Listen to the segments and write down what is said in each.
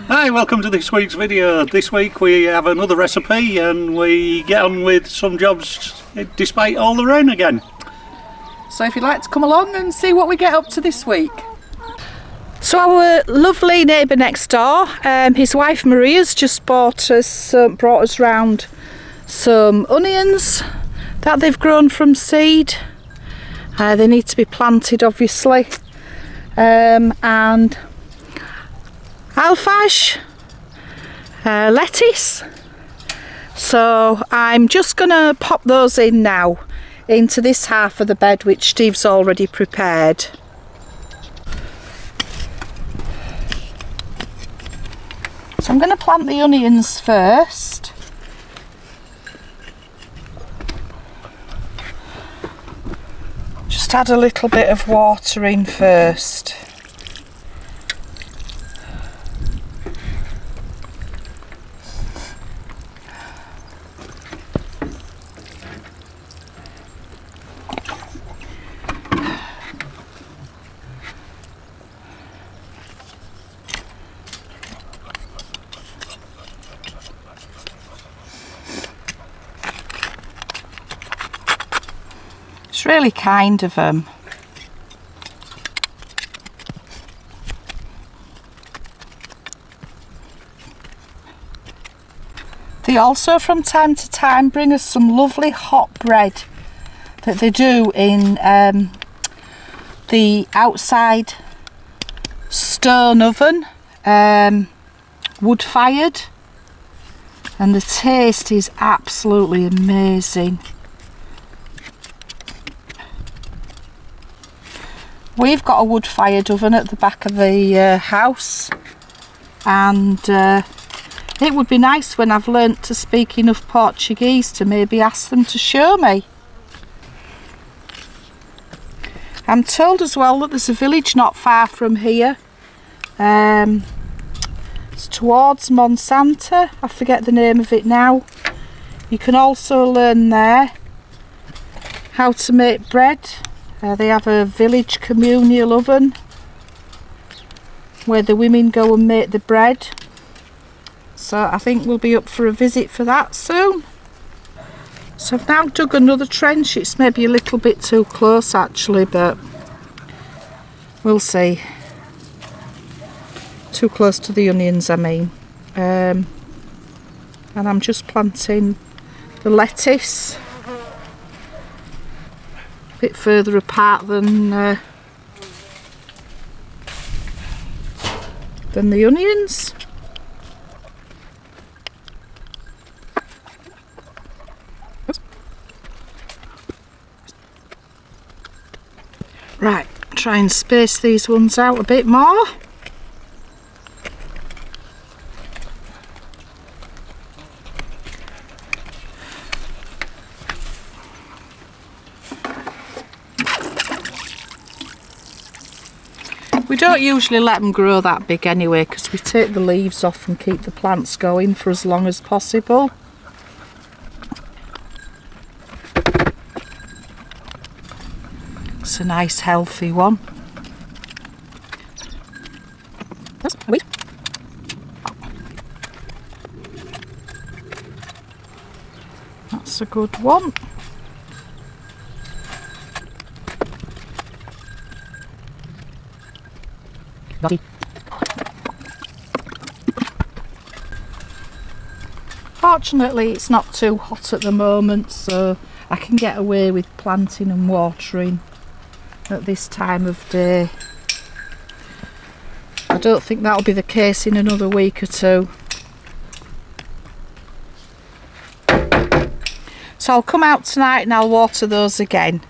Hi, welcome to this week's video. This week we have another recipe and we get on with some jobs despite all the rain again. So if you'd like to come along and see what we get up to this week. So our lovely neighbour next door, his wife Maria's just brought us round some onions that they've grown from seed. They need to be planted obviously, and alface, lettuce. So I'm just gonna pop those in now into this half of the bed which Steve's already prepared. So I'm going to plant the onions first. Just add a little bit of water in first. It's really kind of them. They also from time to time bring us some lovely hot bread that they do in the outside stone oven, wood fired, and the taste is absolutely amazing. We've got a wood fired oven at the back of the house, and it would be nice when I've learnt to speak enough Portuguese to maybe ask them to show me. I'm told as well that there's a village not far from here. It's towards Monsanto, I forget the name of it now. You can also learn there how to make bread. They have a village communal oven where the women go and make the bread. So I think we'll be up for a visit for that soon. So I've now dug another trench. It's maybe a little bit too close actually, but we'll see. Too close to the onions, I mean. And I'm just planting the lettuce a bit further apart than the onions. Right, try and space these ones out a bit more. We don't usually let them grow that big anyway, because we take the leaves off and keep the plants going for as long as possible. It's a nice healthy one. Wait. That's a good one. Fortunately, it's not too hot at the moment, so I can get away with planting and watering at this time of day. I don't think that'll be the case in another week or two. So I'll come out tonight and I'll water those again.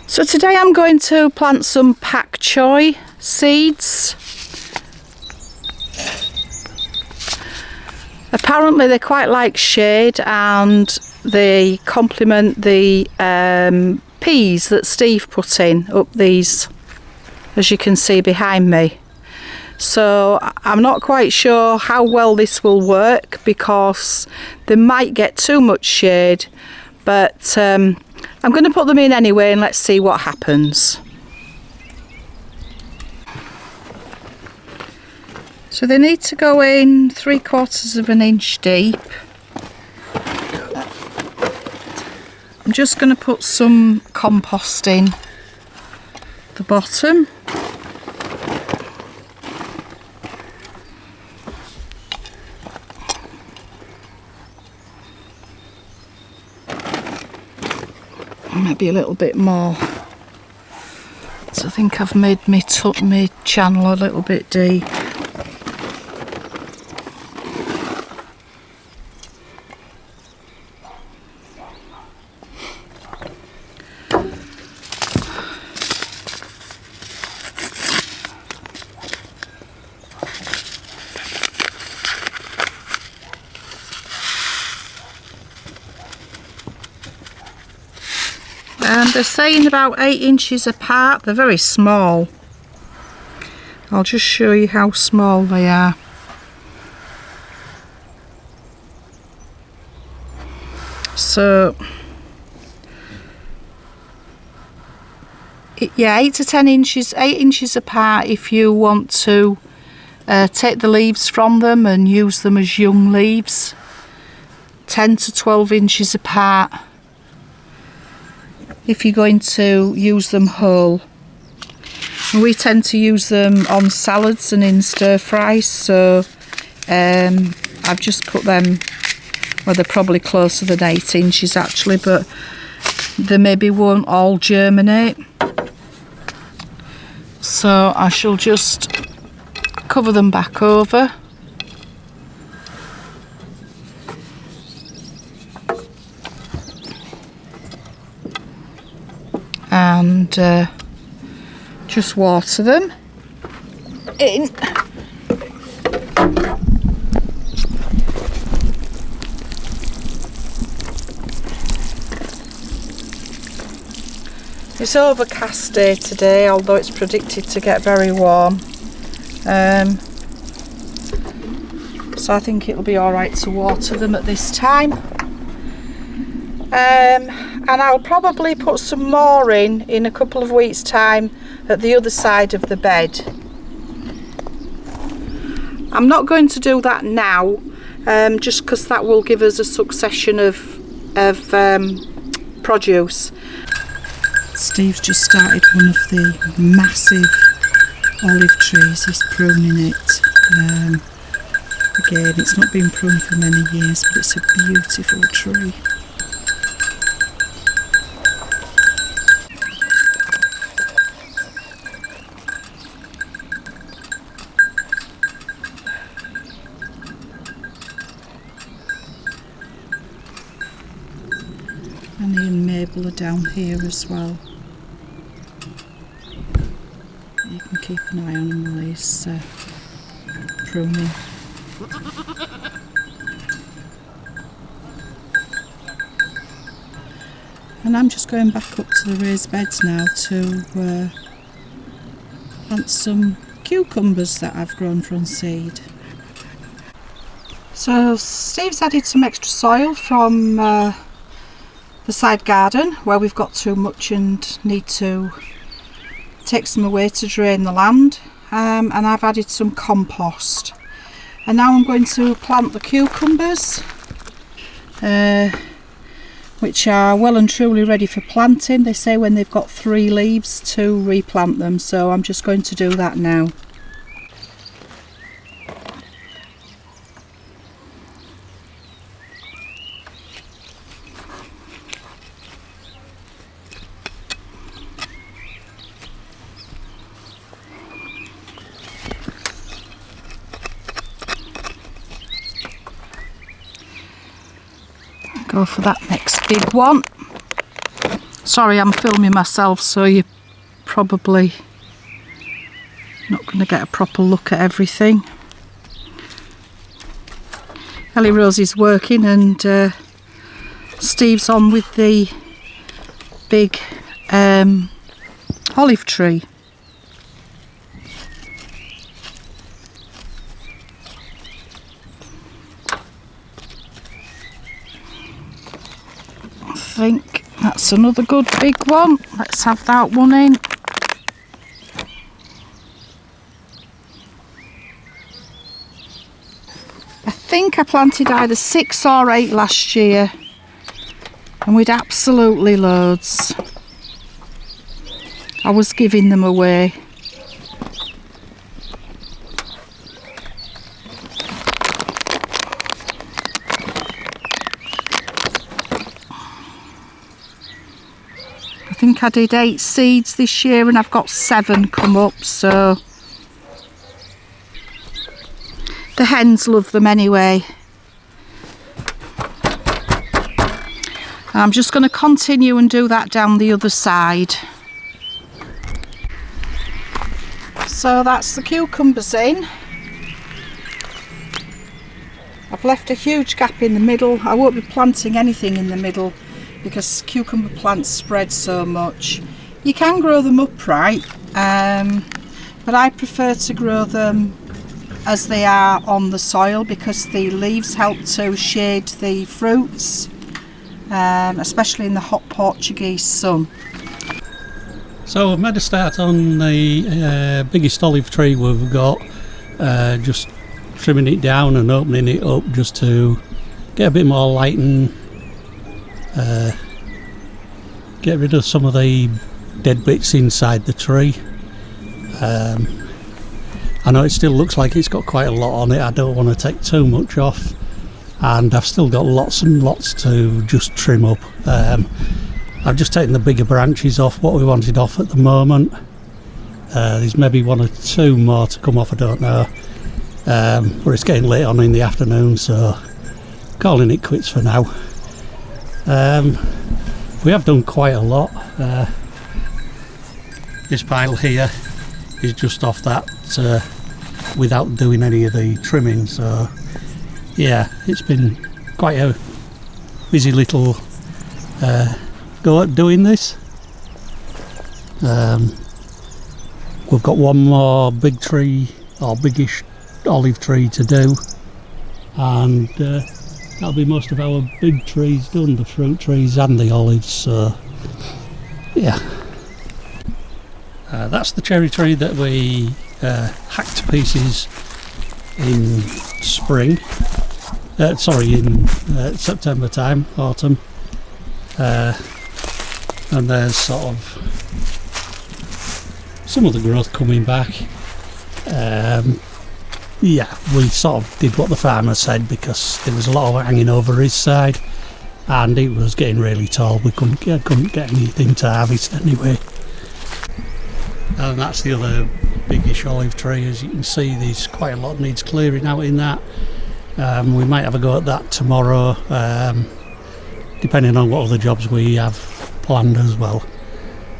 So today I'm going to plant some pak choi seeds. Apparently they quite like shade and they complement the peas that Steve put in up these, as you can see behind me. So I'm not quite sure how well this will work because they might get too much shade, but I'm going to put them in anyway and let's see what happens. So they need to go in 3/4 of an inch deep. I'm just going to put some compost in the bottom. Maybe a little bit more. So I think I've made my channel a little bit deep. And they're saying about 8 inches apart. They're very small. I'll just show you how small they are. So yeah, 8 to 10 inches, 8 inches apart if you want to take the leaves from them and use them as young leaves. 10 to 12 inches apart if you're going to use them whole. And we tend to use them on salads and in stir fries, so I've just put them, well, they're probably closer than 8 inches actually, but they maybe won't all germinate. So I shall just cover them back over. And just water them in. It's overcast day today, although it's predicted to get very warm. So I think it'll be alright to water them at this time. And I'll probably put some more in a couple of weeks' time at the other side of the bed. I'm not going to do that now, just because that will give us a succession of produce. Steve's just started one of the massive olive trees. He's pruning it. Again, it's not been pruned for many years, but it's a beautiful tree. And Mabel are down here as well. You can keep an eye on him while he's pruning. And I'm just going back up to the raised beds now to plant some cucumbers that I've grown from seed. So Steve's added some extra soil from the side garden where we've got too much and need to take some away to drain the land, and I've added some compost, and now I'm going to plant the cucumbers, which are well and truly ready for planting. They say when they've got 3 leaves to replant them, so I'm just going to do that now. Go for that next big one. Sorry, I'm filming myself, so you're probably not going to get a proper look at everything. Ellie Rosie's working and Steve's on with the big olive tree. I think that's another good big one. Let's have that one in. I think I planted either 6 or 8 last year, and we'd absolutely loads. I was giving them away. I think I did 8 seeds this year and I've got 7 come up, so the hens love them anyway. I'm just going to continue and do that down the other side. So that's the cucumbers in. I've left a huge gap in the middle. I won't be planting anything in the middle because cucumber plants spread so much. You can grow them upright, but I prefer to grow them as they are on the soil because the leaves help to shade the fruits, especially in the hot Portuguese sun. So I've made a start on the biggest olive tree we've got, just trimming it down and opening it up just to get a bit more light and get rid of some of the dead bits inside the tree. I know it still looks like it's got quite a lot on it. I don't want to take too much off, and I've still got lots and lots to just trim up. I've just taken the bigger branches off, what we wanted off at the moment. There's maybe 1 or 2 more to come off, I don't know, but it's getting late on in the afternoon, so calling it quits for now. We have done quite a lot. This pile here is just off that without doing any of the trimming, so yeah, it's been quite a busy little go at doing this. We've got 1 more big tree or biggish olive tree to do, and that'll be most of our big trees done, the fruit trees and the olives, so yeah. That's the cherry tree that we hacked to pieces in spring, in September time, autumn, and there's sort of some of the growth coming back. Yeah, we sort of did what the farmer said because there was a lot of it hanging over his side and it was getting really tall. We couldn't get anything to harvest anyway. And that's the other biggish olive tree. As you can see, there's quite a lot needs clearing out in that. We might have a go at that tomorrow, depending on what other jobs we have planned as well.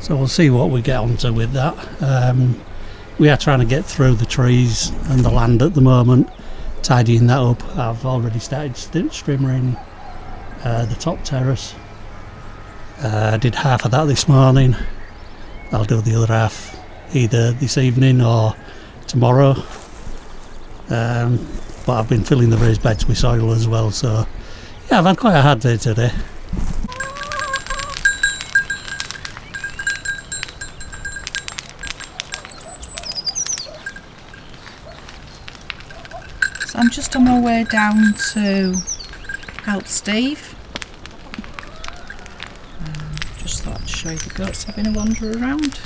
So we'll see what we get onto with that. we are trying to get through the trees and the land at the moment, tidying that up. I've already started strimmering the top terrace. I did half of that this morning. I'll do the other half either this evening or tomorrow. But I've been filling the raised beds with soil as well, so yeah, I've had quite a hard day today. So I'm just on my way down to help Steve. Just thought I'd show you the goats having a wander around.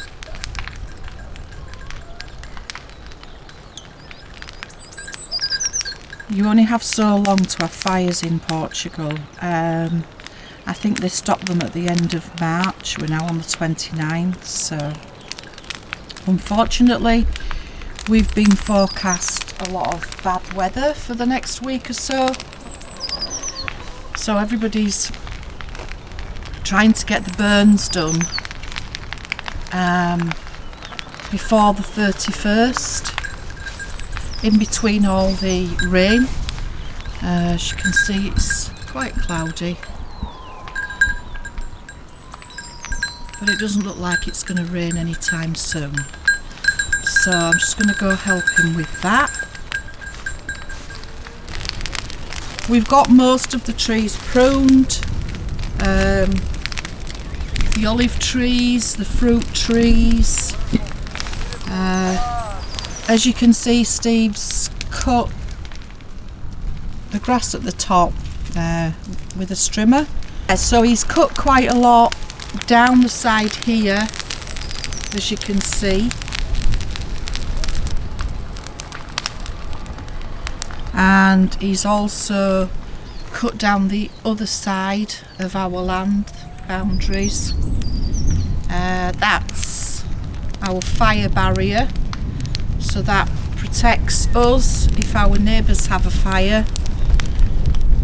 You only have so long to have fires in Portugal. I think they stopped them at the end of March. We're now on the 29th, so unfortunately we've been forecast a lot of bad weather for the next week or so. So everybody's trying to get the burns done before the 31st. In between all the rain. As you can see, it's quite cloudy, but it doesn't look like it's going to rain anytime soon, so I'm just going to go help him with that. We've got most of the trees pruned, the olive trees, the fruit trees. As you can see, Steve's cut the grass at the top with a strimmer. So he's cut quite a lot down the side here, as you can see. And he's also cut down the other side of our land boundaries. That's our fire barrier. So that protects us if our neighbours have a fire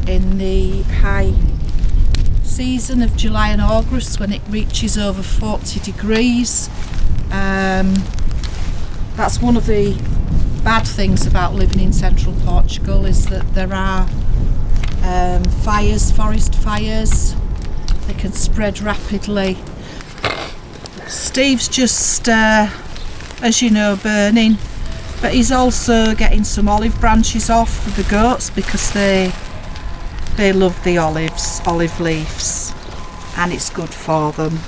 in the high season of July and August, when it reaches over 40 degrees. That's one of the bad things about living in central Portugal, is that there are fires, forest fires. They can spread rapidly. Steve's just as you know, burning, but he's also getting some olive branches off for the goats because they love the olive leaves, and it's good for them.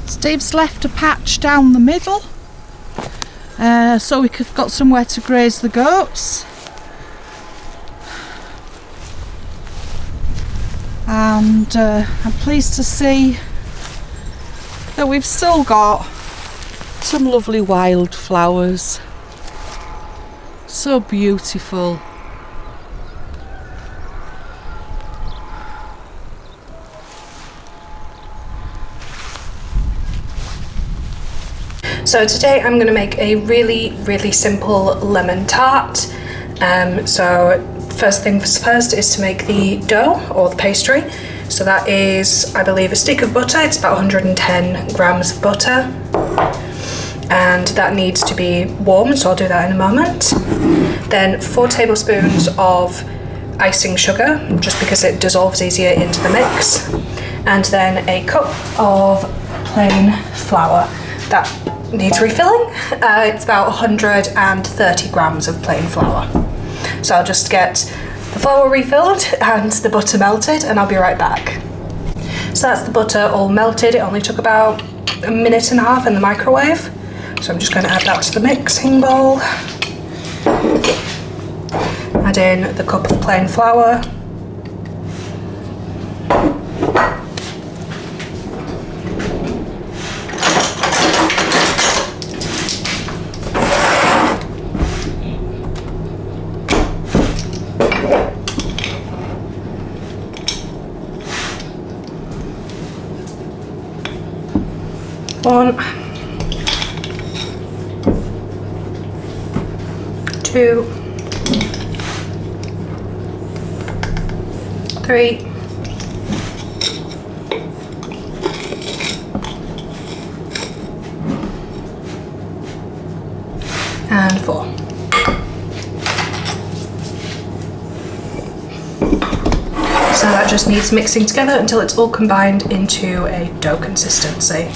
Steve's left a patch down the middle so we could have got somewhere to graze the goats, and I'm pleased to see that we've still got some lovely wildflowers, so beautiful. So today I'm going to make a really simple lemon tart. So first things first is to make the dough, or the pastry. So that is, I believe, a stick of butter. It's about 110 grams of butter, and that needs to be warm, so I'll do that in a moment. Then 4 tablespoons of icing sugar, just because it dissolves easier into the mix, and then a cup of plain flour. That needs refilling. It's about 130 grams of plain flour. So I'll just get the flour refilled and the butter melted, and I'll be right back. So that's the butter all melted. It only took about a minute and a half in the microwave. So I'm just going to add that to the mixing bowl. Add in the cup of plain flour. One, 2, 3, and 4. So that just needs mixing together until it's all combined into a dough consistency.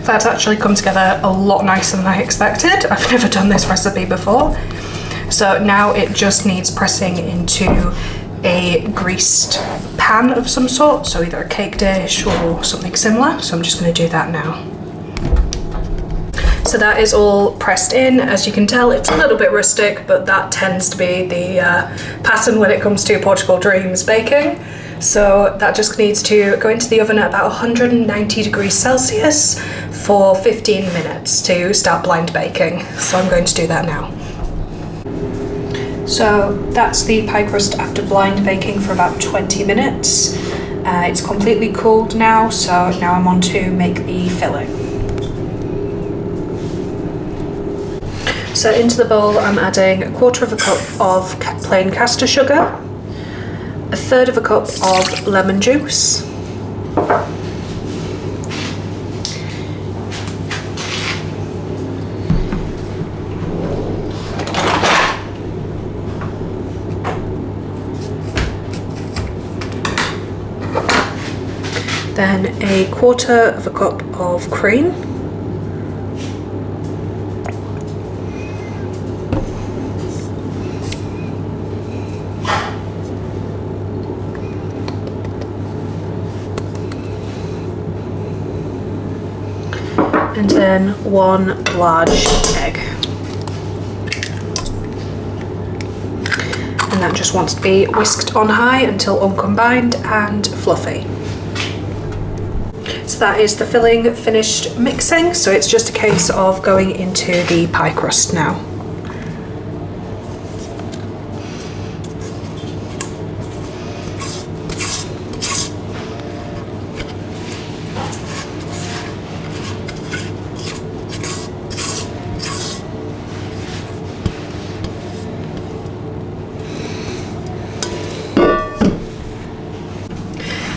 That's actually come together a lot nicer than I expected. I've never done this recipe before. So now it just needs pressing into a greased pan of some sort, so either a cake dish or something similar. So I'm just going to do that now. So that is all pressed in. As you can tell, it's a little bit rustic, but that tends to be the pattern when it comes to Portugal Dreams baking. So that just needs to go into the oven at about 190 degrees Celsius for 15 minutes to start blind baking. So I'm going to do that now. So that's the pie crust after blind baking for about 20 minutes. It's completely cooled now, so now I'm on to make the filling. So into the bowl I'm adding 1/4 of a cup of plain caster sugar, 1/3 of a cup of lemon juice, then 1/4 of a cup of cream, and then 1 large egg. And that just wants to be whisked on high until uncombined and fluffy. So that is the filling finished mixing, so it's just a case of going into the pie crust now.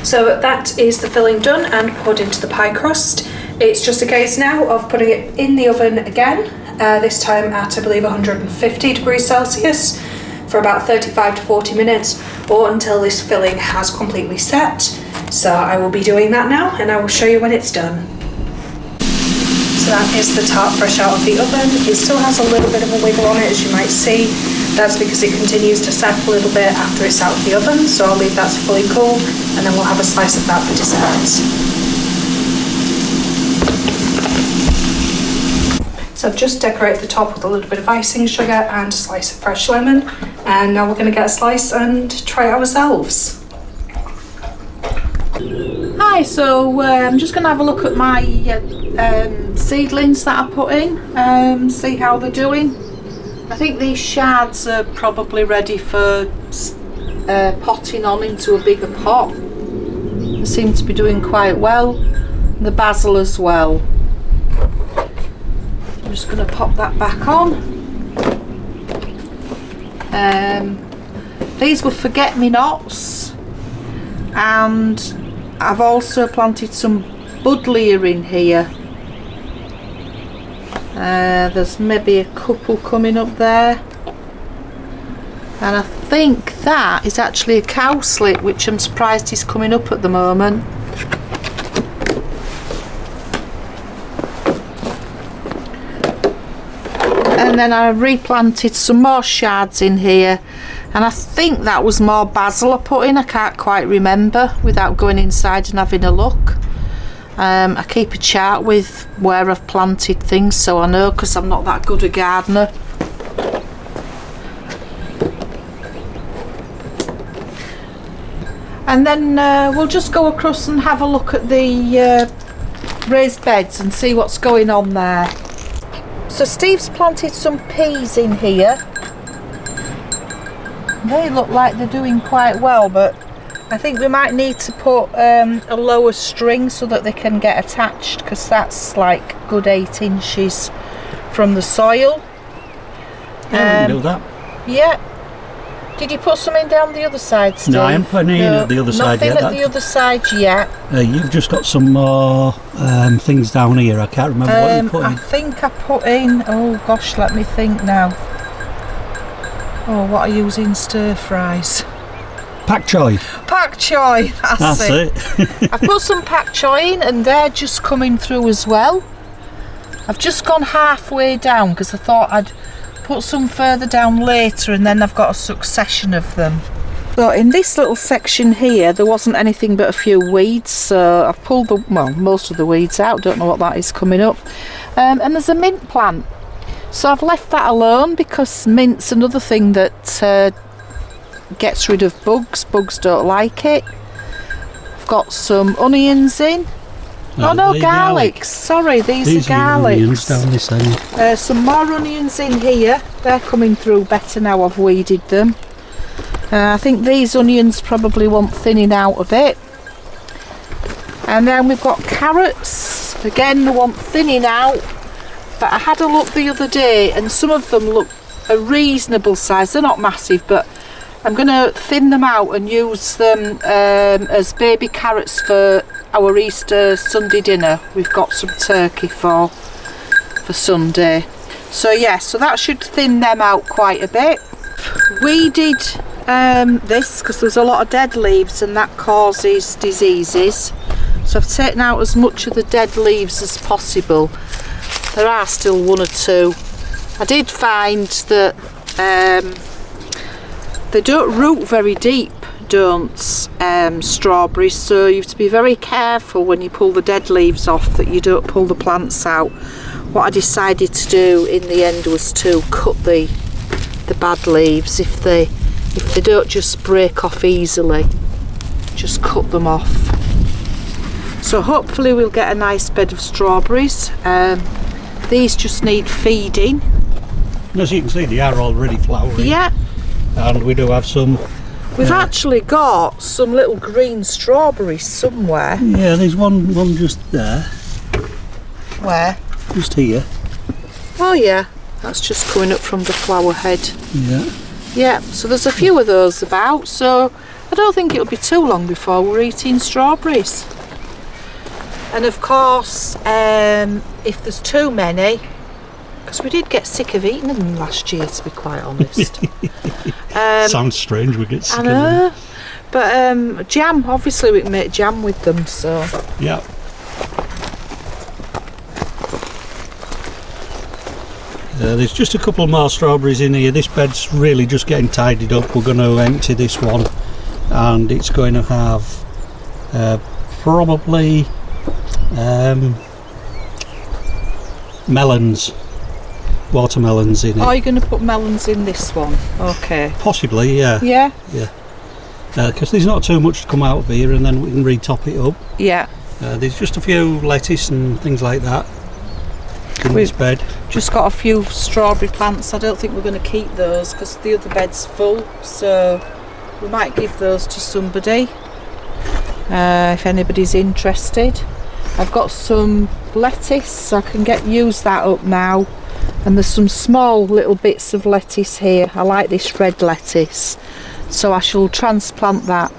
So that is the filling done and poured into the pie crust. It's just a case now of putting it in the oven again, this time at I believe 150 degrees Celsius for about 35 to 40 minutes, or until this filling has completely set. So I will be doing that now and I will show you when it's done. So that is the tart fresh out of the oven. It still has a little bit of a wiggle on it, as you might see. That's because it continues to set a little bit after it's out of the oven, so I'll leave that to fully cool and then we'll have a slice of that for dessert. So I've just decorated the top with a little bit of icing sugar and a slice of fresh lemon, and now we're going to get a slice and try it ourselves. Hi, so I'm just going to have a look at my seedlings that I put in, see how they're doing. I think these shards are probably ready for potting on into a bigger pot. They seem to be doing quite well. The basil as well. I'm just going to pop that back on. These were forget-me-nots, and I've also planted some buddleia in here. There's maybe a couple coming up there, and I think that is actually a cowslip, which I'm surprised is coming up at the moment. And then I replanted some more shards in here, and I think that was more basil I put in. I can't quite remember without going inside and having a look. I keep a chart with where I've planted things so I know, because I'm not that good a gardener. And then we'll just go across and have a look at the raised beds and see what's going on there. So Steve's planted some peas in here. They look like they're doing quite well, but I think we might need to put a lower string so that they can get attached, because that's like good 8 inches from the soil. Yeah, we can do that. Yeah. Did you put something down the other side, Steve? No, I haven't put any in at the other side yet. Nothing at the other side yet. You've just got some more things down here. I can't remember what you put in. I think I put in, oh gosh, let me think now. Oh, what are you using stir fries? Pak choy. Pak choy, that's it. I put some pak choy in, and they're just coming through as well. I've just gone halfway down because I thought I'd put some further down later, and then I've got a succession of them. So in this little section here there wasn't anything but a few weeds, so I've pulled most of the weeds out. Don't know what that is coming up. And there's a mint plant, so I've left that alone because mint's another thing that gets rid of bugs. Bugs don't like it. I've got some onions in. Oh no, garlics. Sorry, these are garlics. Onions down this end. Some more onions in here. They're coming through better now I've weeded them. I think these onions probably want thinning out a bit. And then we've got carrots. Again, they want thinning out. But I had a look the other day, and some of them look a reasonable size. They're not massive, but I'm going to thin them out and use them as baby carrots for our Easter Sunday dinner. We've got some turkey for Sunday. So yeah, so that should thin them out quite a bit. We did this because there's a lot of dead leaves and that causes diseases. So I've taken out as much of the dead leaves as possible. There are still one or two. I did find that they don't root very deep, don't strawberries, so you have to be very careful when you pull the dead leaves off that you don't pull the plants out. What I decided to do in the end was to cut the bad leaves. If they don't just break off easily, just cut them off. So hopefully we'll get a nice bed of strawberries. These just need feeding. As you can see, they are already flowering. Yeah. And we do have some. We've actually got some little green strawberries somewhere. Yeah, there's one just there. Where? Just here. Oh yeah, that's just coming up from the flower head. Yeah. Yeah, so there's a few of those about, so I don't think it'll be too long before we're eating strawberries. And of course, if there's too many, because we did get sick of eating them last year, to be quite honest. Sounds strange, we get sick I of know, them. but jam, obviously we can make jam with them, so. Yeah. There's just a couple more strawberries in here. This bed's really just getting tidied up. We're going to empty this one, and it's going to have probably watermelons in it. Are you going to put melons in this one? Okay. Possibly, yeah. Yeah? Yeah. Because there's not too much to come out of here, and then we can re-top it up. Yeah. There's just a few lettuce and things like that in this bed. Just got a few strawberry plants. I don't think we're going to keep those because the other bed's full, so we might give those to somebody if anybody's interested. I've got some lettuce, so I can use that up now. And there's some small little bits of lettuce here. I like this red lettuce, so I shall transplant that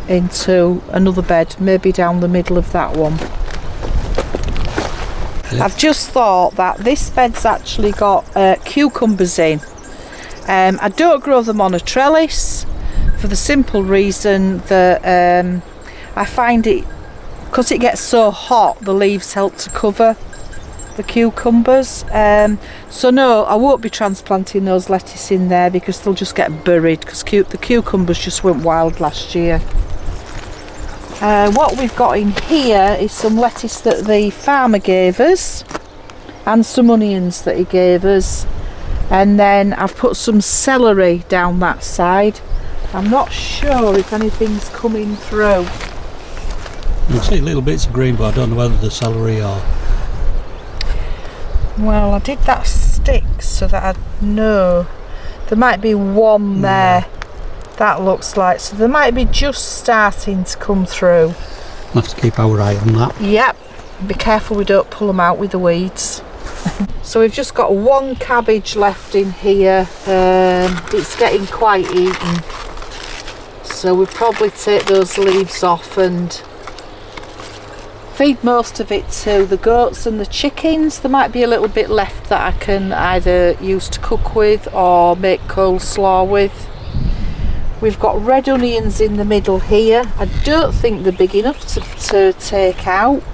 into another bed, maybe down the middle of that one. I've just thought that this bed's actually got cucumbers in. I don't grow them on a trellis for the simple reason that I find it, because it gets so hot, the leaves help to cover the cucumbers. So no, I won't be transplanting those lettuce in there because they'll just get buried, because the cucumbers just went wild last year. What we've got in here is some lettuce that the farmer gave us and some onions that he gave us, and then I've put some celery down that side. I'm not sure if anything's coming through. You see little bits of green, but I don't know whether the celery or... Well, I did that stick so that I'd know. There might be one there. That looks like, so they might be just starting to come through. We'll have to keep our eye on that. Yep, be careful we don't pull them out with the weeds. So we've just got one cabbage left in here. It's getting quite eaten, so we'll probably take those leaves off and feed most of it to the goats and the chickens. There might be a little bit left that I can either use to cook with or make coleslaw with. We've got red onions in the middle here. I don't think they're big enough to take out,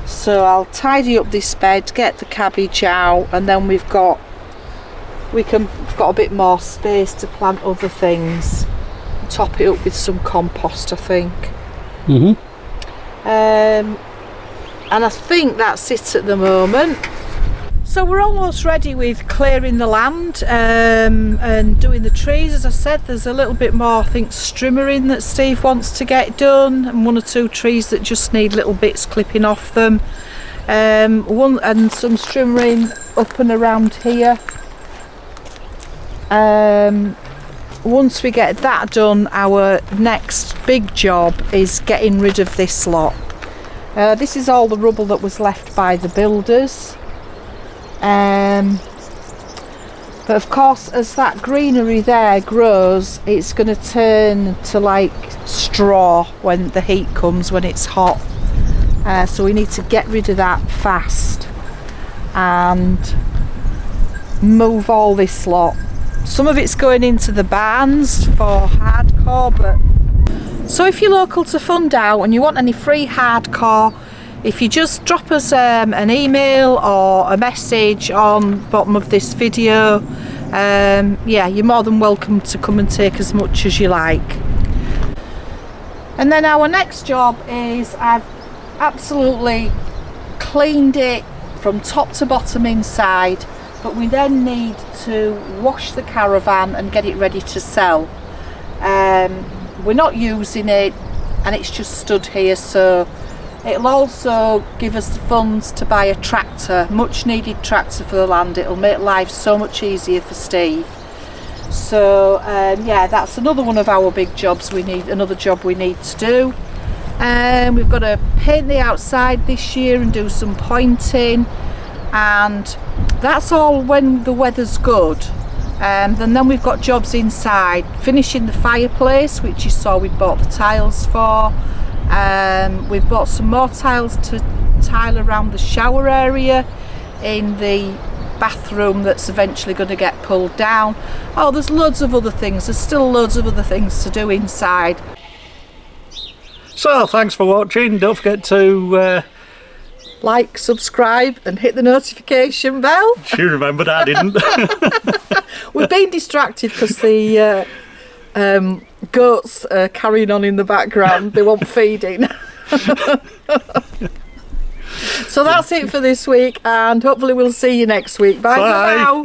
so I'll tidy up this bed, get the cabbage out, and then we've got a bit more space to plant other things. Top it up with some compost, I think. And I think that's it at the moment. So we're almost ready with clearing the land and doing the trees. As I said, there's a little bit more, I think, strimmering that Steve wants to get done, and one or two trees that just need little bits clipping off them. And some strimmering up and around here. Once we get that done, our next big job is getting rid of this lot. This is all the rubble that was left by the builders. But of course, as that greenery there grows, it's going to turn to like straw when the heat comes, when it's hot. So we need to get rid of that fast and move all this lot. Some of it's going into the barns for hardcore, but so if you're local to Fundow and you want any free hardcore, if you just drop us an email or a message on bottom of this video, yeah, you're more than welcome to come and take as much as you like. And then our next job is, I've absolutely cleaned it from top to bottom inside, but we then need to wash the caravan and get it ready to sell. We're not using it and it's just stood here, so it'll also give us the funds to buy a tractor, much needed tractor for the land. It'll make life so much easier for Steve. So yeah, that's another one of our big jobs. Another job we need to do. We've got to paint the outside this year and do some pointing, and that's all when the weather's good. And then we've got jobs inside, finishing the fireplace, which you saw we bought the tiles for. We've bought some more tiles to tile around the shower area in the bathroom that's eventually going to get pulled down. Oh, there's loads of other things. There's still loads of other things to do inside. So thanks for watching. Don't forget to like, subscribe and hit the notification bell. you remembered, I didn't. We've been distracted because the goats are carrying on in the background. They want feeding. So that's it for this week, and hopefully we'll see you next week. Bye for now.